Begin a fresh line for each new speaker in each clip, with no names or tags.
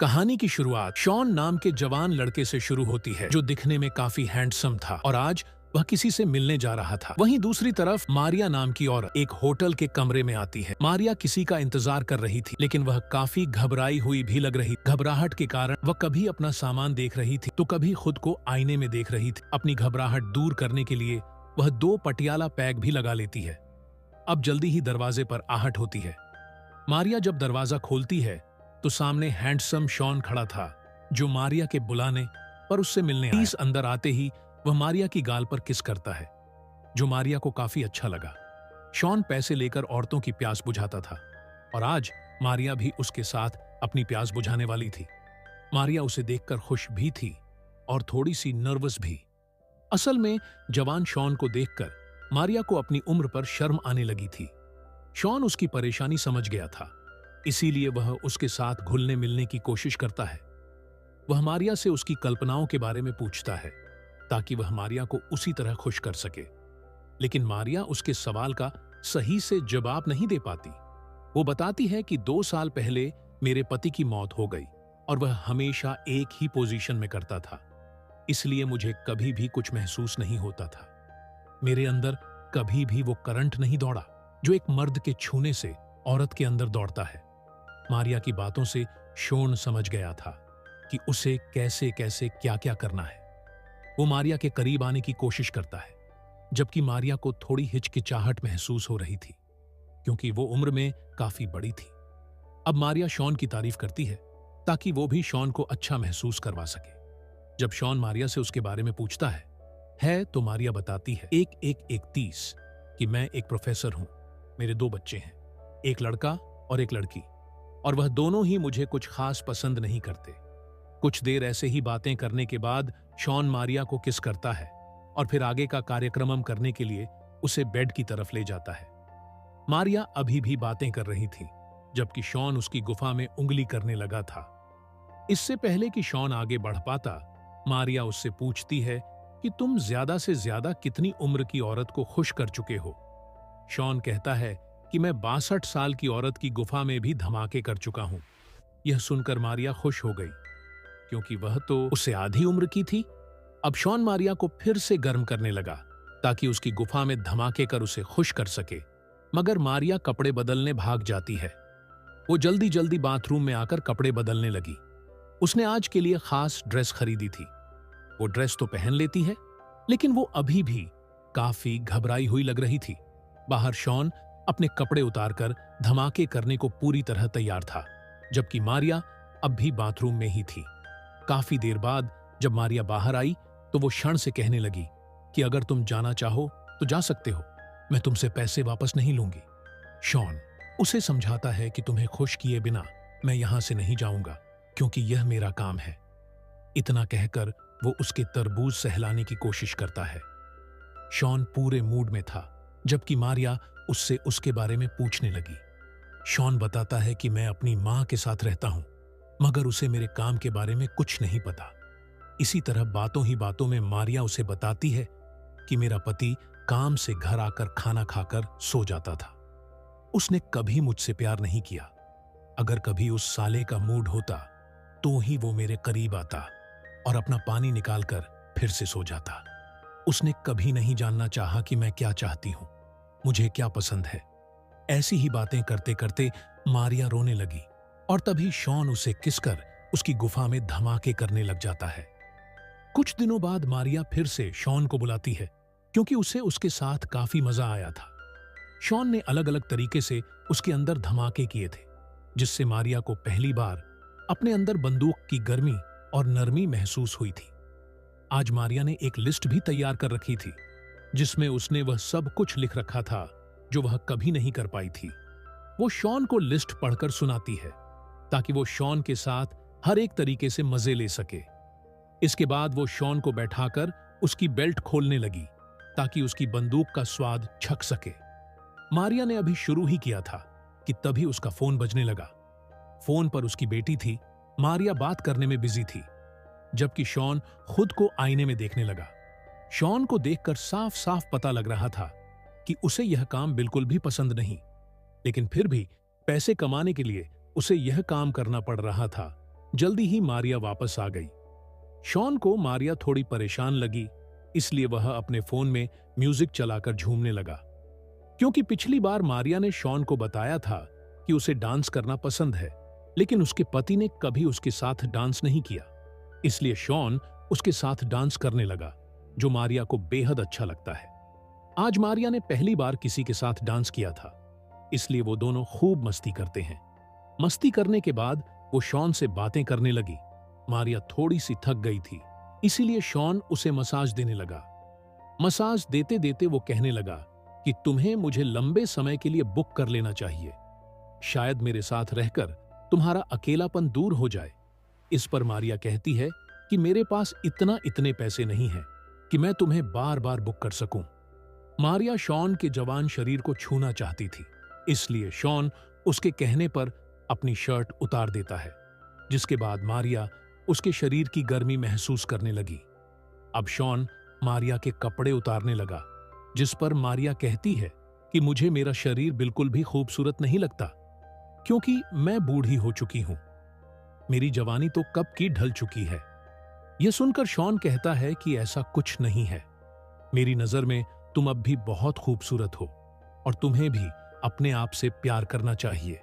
कहानी की शुरुआत शॉन नाम के जवान लड़के से शुरू होती है जो दिखने में काफी हैंडसम था और आज वह किसी से मिलने जा रहा था। वहीं दूसरी तरफ मारिया नाम की औरत एक होटल के कमरे में आती है। मारिया किसी का इंतजार कर रही थी, लेकिन वह काफी घबराई हुई भी लग रही। घबराहट के कारण वह कभी अपना सामान देख रही थी तो कभी खुद को आईने में देख रही थी। अपनी घबराहट दूर करने के लिए वह 2 पटियाला पैक भी लगा लेती है। अब जल्दी ही दरवाजे पर आहट होती है। मारिया जब दरवाजा खोलती है तो सामने हैंडसम शॉन खड़ा था, जो मारिया के बुलाने पर उससे मिलने आया। इस अंदर आते ही वह मारिया की गाल पर किस करता है, जो मारिया को काफी अच्छा लगा। शॉन पैसे लेकर औरतों की प्यास बुझाता था और आज मारिया भी उसके साथ अपनी प्यास बुझाने वाली थी। मारिया उसे देखकर खुश भी थी और थोड़ी सी नर्वस भी। असल में जवान शॉन को देखकर मारिया को अपनी उम्र पर शर्म आने लगी थी। शॉन उसकी परेशानी समझ गया था, इसीलिए वह उसके साथ घुलने मिलने की कोशिश करता है। वह मारिया से उसकी कल्पनाओं के बारे में पूछता है ताकि वह मारिया को उसी तरह खुश कर सके, लेकिन मारिया उसके सवाल का सही से जवाब नहीं दे पाती। वो बताती है कि 2 साल पहले मेरे पति की मौत हो गई और वह हमेशा एक ही पोजीशन में करता था, इसलिए मुझे कभी भी कुछ महसूस नहीं होता था। मेरे अंदर कभी भी वो करंट नहीं दौड़ा जो एक मर्द के छूने से औरत के अंदर दौड़ता है। मारिया की बातों से शॉन समझ गया था कि उसे कैसे कैसे क्या क्या करना है। वो मारिया के करीब आने की कोशिश करता है, जबकि मारिया को थोड़ी हिचकिचाहट महसूस हो रही थी क्योंकि वो उम्र में काफी बड़ी थी। अब मारिया शॉन की तारीफ करती है ताकि वो भी शॉन को अच्छा महसूस करवा सके। जब शॉन मारिया से उसके बारे में पूछता है तो मारिया बताती है 1-1-1-30 कि मैं एक प्रोफेसर हूं, मेरे 2 बच्चे हैं, एक लड़का और एक लड़की, और वह दोनों ही मुझे कुछ खास पसंद नहीं करते। कुछ देर ऐसे ही बातें करने के बाद शॉन मारिया को किस करता है और फिर आगे का कार्यक्रम करने के लिए उसे बेड की तरफ ले जाता है। मारिया अभी भी बातें कर रही थी जबकि शॉन उसकी गुफा में उंगली करने लगा था। इससे पहले कि शॉन आगे बढ़ पाता, मारिया उससे पूछती है कि तुम ज्यादा से ज्यादा कितनी उम्र की औरत को खुश कर चुके हो। शॉन कहता है कि मैं 62 साल की औरत की गुफा में भी धमाके कर चुका हूं। यह सुनकर मारिया खुश हो गई क्योंकि वह तो उससे आधी उम्र की थी। अब शॉन मारिया को फिर से गर्म करने लगा ताकि उसकी गुफा में धमाके कर उसे खुश कर सके, मगर मारिया कपड़े बदलने भाग जाती है। वो जल्दी जल्दी बाथरूम में आकर कपड़े बदलने लगी। उसने आज के लिए खास ड्रेस खरीदी थी। वो ड्रेस तो पहन लेती है, लेकिन वो अभी भी काफी घबराई हुई लग रही थी। बाहर शॉन अपने कपड़े उतारकर धमाके करने को पूरी तरह तैयार था, जबकि मारिया अब भी बाथरूम में ही थी। काफी देर बाद जब मारिया बाहर आई तो वो क्षण से कहने लगी कि अगर तुम जाना चाहो तो जा सकते हो, मैं तुमसे पैसे वापस नहीं लूंगी। शॉन उसे समझाता है कि तुम्हें खुश किए बिना मैं यहां से नहीं जाऊंगा क्योंकि यह मेरा काम है। इतना कहकर वो उसके तरबूज सहलाने की कोशिश करता है। शॉन पूरे मूड में था, जबकि मारिया उससे उसके बारे में पूछने लगी। शॉन बताता है कि मैं अपनी मां के साथ रहता हूं, मगर उसे मेरे काम के बारे में कुछ नहीं पता। इसी तरह बातों ही बातों में मारिया उसे बताती है कि मेरा पति काम से घर आकर खाना खाकर सो जाता था। उसने कभी मुझसे प्यार नहीं किया। अगर कभी उस साले का मूड होता तो ही वो मेरे करीब आता और अपना पानी निकालकर फिर से सो जाता। उसने कभी नहीं जानना चाहा कि मैं क्या चाहती हूं, मुझे क्या पसंद है। ऐसी ही बातें करते करते मारिया रोने लगी और तभी शॉन उसे किसकर उसकी गुफा में धमाके करने लग जाता है। कुछ दिनों बाद मारिया फिर से शॉन को बुलाती है क्योंकि उसे उसके साथ काफी मजा आया था। शॉन ने अलग अलग तरीके से उसके अंदर धमाके किए थे, जिससे मारिया को पहली बार अपने अंदर बंदूक की गर्मी और नरमी महसूस हुई थी। आज मारिया ने एक लिस्ट भी तैयार कर रखी थी जिसमें उसने वह सब कुछ लिख रखा था जो वह कभी नहीं कर पाई थी। वो शॉन को लिस्ट पढ़कर सुनाती है ताकि वो शॉन के साथ हर एक तरीके से मजे ले सके। इसके बाद वो शॉन को बैठाकर उसकी बेल्ट खोलने लगी ताकि उसकी बंदूक का स्वाद छक सके। मारिया ने अभी शुरू ही किया था कि तभी उसका फोन बजने लगा। फोन पर उसकी बेटी थी। मारिया बात करने में बिजी थी, जबकि शॉन खुद को आईने में देखने लगा। शॉन को देखकर साफ साफ पता लग रहा था कि उसे यह काम बिल्कुल भी पसंद नहीं, लेकिन फिर भी पैसे कमाने के लिए उसे यह काम करना पड़ रहा था जल्दी ही मारिया वापस आ गई। शॉन को मारिया थोड़ी परेशान लगी, इसलिए वह अपने फोन में म्यूजिक चलाकर झूमने लगा। क्योंकि पिछली बार मारिया ने शॉन को बताया था कि उसे डांस करना पसंद है, लेकिन उसके पति ने कभी उसके साथ डांस नहीं किया, इसलिए शॉन उसके साथ डांस करने लगा, जो मारिया को बेहद अच्छा लगता है। आज मारिया ने पहली बार किसी के साथ डांस किया था, इसलिए वो दोनों खूब मस्ती करते हैं। मस्ती करने के बाद वो शॉन से बातें करने लगी। मारिया थोड़ी सी थक गई थी, इसीलिए शॉन उसे मसाज देने लगा। मसाज देते देते वो कहने लगा कि तुम्हें मुझे लंबे समय के लिए बुक कर लेना चाहिए, शायद मेरे साथ रहकर तुम्हारा अकेलापन दूर हो जाए। इस पर मारिया कहती है कि मेरे पास इतने पैसे नहीं हैं कि मैं तुम्हें बार बार बुक कर सकूं। मारिया शॉन के जवान शरीर को छूना चाहती थी, इसलिए शॉन उसके कहने पर अपनी शर्ट उतार देता है, जिसके बाद मारिया उसके शरीर की गर्मी महसूस करने लगी। अब शॉन मारिया के कपड़े उतारने लगा, जिस पर मारिया कहती है कि मुझे मेरा शरीर बिल्कुल भी खूबसूरत नहीं लगता, क्योंकि मैं बूढ़ी हो चुकी हूं। मेरी जवानी तो कब की ढल चुकी है। यह सुनकर शॉन कहता है कि ऐसा कुछ नहीं है, मेरी नजर में तुम अब भी बहुत खूबसूरत हो और तुम्हें भी अपने आप से प्यार करना चाहिए।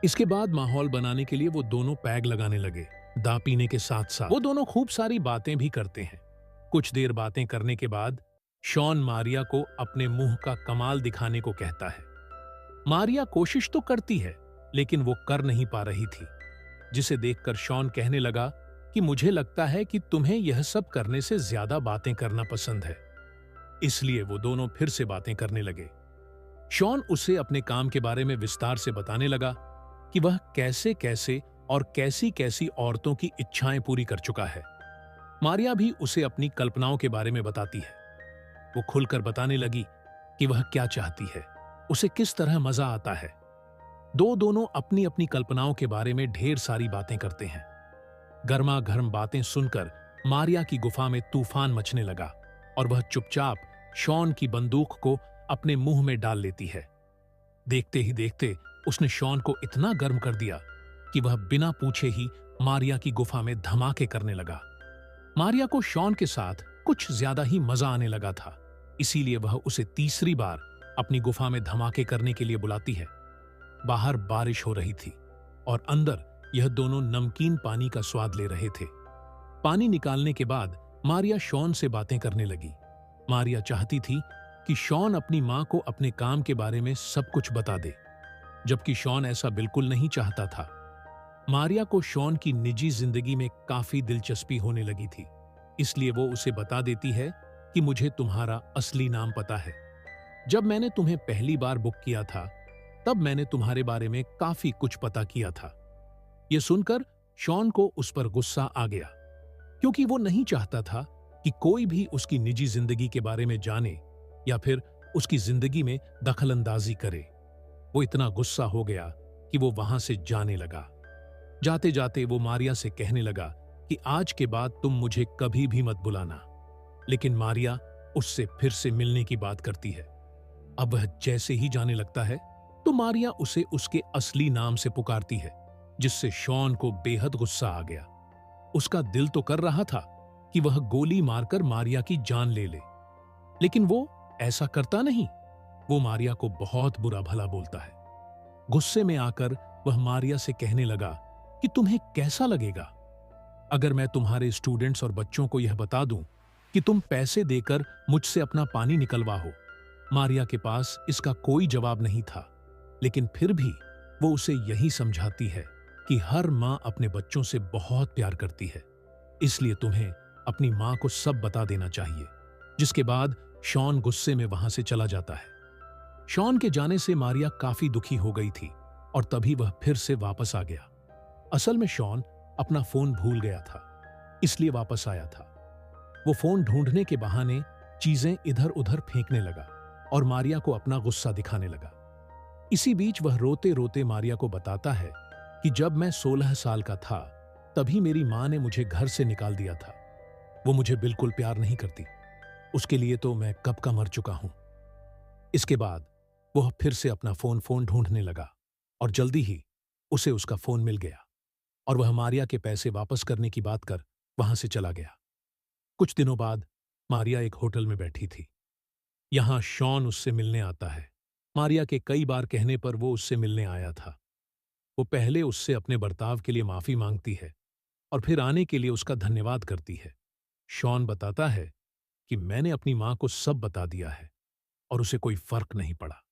इसके बाद माहौल बनाने के लिए वो दोनों पैग लगाने लगे। दा पीने के साथ साथ वो दोनों खूब सारी बातें भी करते हैं। कुछ देर बातें करने के बाद शॉन मारिया को अपने मुंह का कमाल दिखाने को कहता है। मारिया कोशिश तो करती है, लेकिन वो कर नहीं पा रही थी, जिसे देखकर शॉन कहने लगा कि मुझे लगता है कि तुम्हें यह सब करने से ज्यादा बातें करना पसंद है। इसलिए वो दोनों फिर से बातें करने लगे। शॉन उसे अपने काम के बारे में विस्तार से बताने लगा कि वह कैसे कैसे और कैसी कैसी औरतों की इच्छाएं पूरी कर चुका है। मारिया भी उसे अपनी कल्पनाओं के बारे में बताती है। वो खुलकर बताने लगी कि वह क्या चाहती है, उसे किस तरह मजा आता है। दोनों अपनी अपनी कल्पनाओं के बारे में ढेर सारी बातें करते हैं। गर्मा गर्म बातें सुनकर मारिया की गुफा में तूफान मचने लगा और वह चुपचाप शॉन की बंदूक को अपने मुंह में डाल लेती है। देखते ही देखते उसने शॉन को इतना गर्म कर दिया कि वह बिना पूछे ही मारिया की गुफा में धमाके करने लगा। मारिया को शॉन के साथ कुछ ज्यादा ही मजा आने लगा था, इसीलिए वह उसे तीसरी बार अपनी गुफा में धमाके करने के लिए बुलाती है। बाहर बारिश हो रही थी और अंदर यह दोनों नमकीन पानी का स्वाद ले रहे थे। पानी निकालने के बाद मारिया शॉन से बातें करने लगी। मारिया चाहती थी कि शॉन अपनी मां को अपने काम के बारे में सब कुछ बता दे, जबकि शॉन ऐसा बिल्कुल नहीं चाहता था। मारिया को शॉन की निजी जिंदगी में काफी दिलचस्पी होने लगी थी, इसलिए वो उसे बता देती है कि मुझे तुम्हारा असली नाम पता है। जब मैंने तुम्हें पहली बार बुक किया था, तब मैंने तुम्हारे बारे में काफी कुछ पता किया था। यह सुनकर शॉन को उस पर गुस्सा आ गया, क्योंकि वो नहीं चाहता था कि कोई भी उसकी निजी जिंदगी के बारे में जाने या फिर उसकी जिंदगी में दखलंदाजी करे। वो इतना गुस्सा हो गया कि वो वहां से जाने लगा। जाते जाते वो मारिया से कहने लगा कि आज के बाद तुम मुझे कभी भी मत बुलाना। लेकिन मारिया उससे फिर से मिलने की बात करती है। अब वह जैसे ही जाने लगता है तो मारिया उसे उसके असली नाम से पुकारती है, जिससे शॉन को बेहद गुस्सा आ गया। उसका दिल तो कर रहा था कि वह गोली मारकर मारिया की जान ले ले, लेकिन वो ऐसा करता नहीं। वो मारिया को बहुत बुरा भला बोलता है। गुस्से में आकर वह मारिया से कहने लगा कि तुम्हें कैसा लगेगा अगर मैं तुम्हारे स्टूडेंट्स और बच्चों को यह बता दूं कि तुम पैसे देकर मुझसे अपना पानी निकलवाओ। मारिया के पास इसका कोई जवाब नहीं था, लेकिन फिर भी वो उसे यही समझाती है कि हर मां अपने बच्चों से बहुत प्यार करती है, इसलिए तुम्हें अपनी मां को सब बता देना चाहिए। जिसके बाद शॉन गुस्से में वहां से चला जाता है। शॉन के जाने से मारिया काफी दुखी हो गई थी और तभी वह फिर से वापस आ गया। असल में शॉन अपना फोन भूल गया था, इसलिए वापस आया था। वो फोन ढूंढने के बहाने चीजें इधर उधर फेंकने लगा और मारिया को अपना गुस्सा दिखाने लगा। इसी बीच वह रोते रोते मारिया को बताता है कि जब मैं 16 साल का था, तभी मेरी मां ने मुझे घर से निकाल दिया था। वो मुझे बिल्कुल प्यार नहीं करती, उसके लिए तो मैं कब का मर चुका हूं। इसके बाद वह फिर से अपना फोन ढूंढने लगा और जल्दी ही उसे उसका फोन मिल गया। और वह मारिया के पैसे वापस करने की बात कर वहां से चला गया। कुछ दिनों बाद मारिया एक होटल में बैठी थी। यहां शॉन उससे मिलने आता है। मारिया के कई बार कहने पर वो उससे मिलने आया था। वो पहले उससे अपने बर्ताव के लिए माफी मांगती है और फिर आने के लिए उसका धन्यवाद करती है। शॉन बताता है कि मैंने अपनी मां को सब बता दिया है और उसे कोई फर्क नहीं पड़ा।